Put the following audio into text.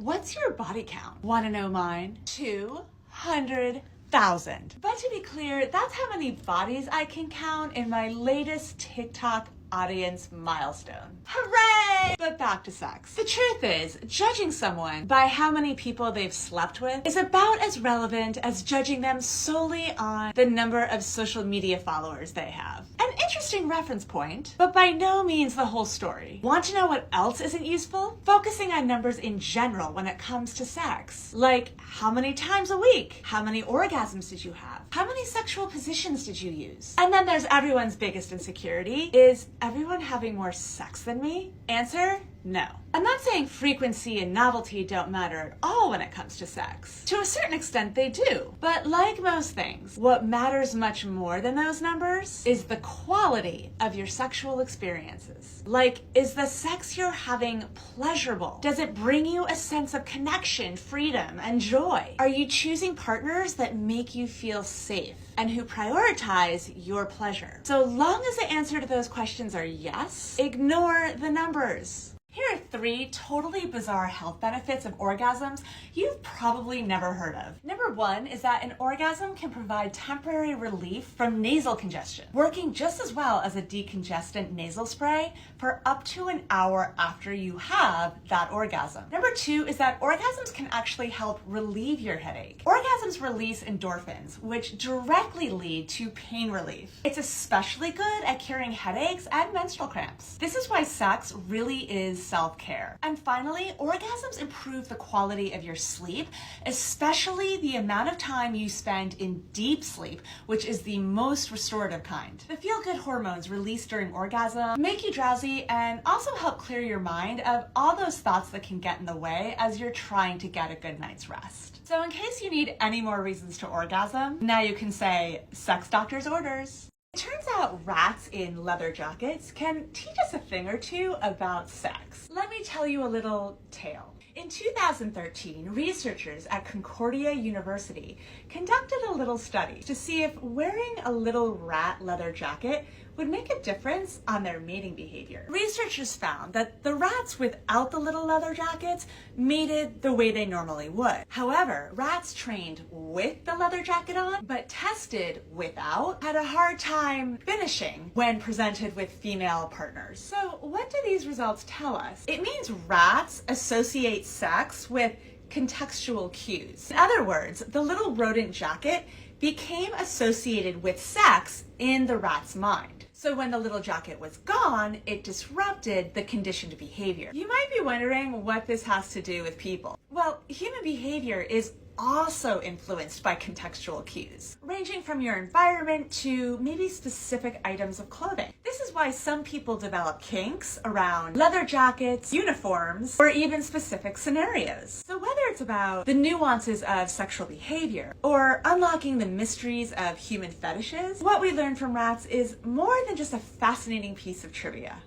What's your body count? Want to know mine? 200,000. But to be clear, that's how many bodies I can count in my latest TikTok audience milestone. Hooray! But back to sex. The truth is, judging someone by how many people they've slept with is about as relevant as judging them solely on the number of social media followers they have. An interesting reference point, but by no means the whole story. Want to know what else isn't useful? Focusing on numbers in general when it comes to sex. Like, how many times a week? How many orgasms did you have? How many sexual positions did you use? And then there's everyone's biggest insecurity, is everyone having more sex than me? Answer, no. I'm not saying frequency and novelty don't matter at all when it comes to sex. To a certain extent, they do. But like most things, what matters much more than those numbers is the quality of your sexual experiences. Like, is the sex you're having pleasurable? Does it bring you a sense of connection, freedom, and joy? Are you choosing partners that make you feel safe and who prioritize your pleasure? So long as the answer to those questions are yes, ignore the numbers. Here are 3 totally bizarre health benefits of orgasms you've probably never heard of. Number 1 is that an orgasm can provide temporary relief from nasal congestion, working just as well as a decongestant nasal spray for up to an hour after you have that orgasm. Number 2 is that orgasms can actually help relieve your headache. Orgasms release endorphins, which directly lead to pain relief. It's especially good at curing headaches and menstrual cramps. This is why sex really is self-care. And finally, orgasms improve the quality of your sleep, especially the amount of time you spend in deep sleep, which is the most restorative kind. The feel-good hormones released during orgasm make you drowsy and also help clear your mind of all those thoughts that can get in the way as you're trying to get a good night's rest. So in case you need any more reasons to orgasm, now you can say, sex doctor's orders. It turns out rats in leather jackets can teach us a thing or two about sex. Let me tell you a little tale. In 2013, researchers at Concordia University conducted a little study to see if wearing a little rat leather jacket would make a difference on their mating behavior. Researchers found that the rats without the little leather jackets mated the way they normally would. However, rats trained with the leather jacket on, but tested without, had a hard time finishing when presented with female partners. So what do these results tell us? It means rats associate sex with contextual cues. In other words, the little rodent jacket became associated with sex in the rat's mind. So when the little jacket was gone, it disrupted the conditioned behavior. You might be wondering what this has to do with people. Well, human behavior is also influenced by contextual cues, ranging from your environment to maybe specific items of clothing. This is why some people develop kinks around leather jackets, uniforms, or even specific scenarios. So whether it's about the nuances of sexual behavior or unlocking the mysteries of human fetishes, what we learn from rats is more than just a fascinating piece of trivia.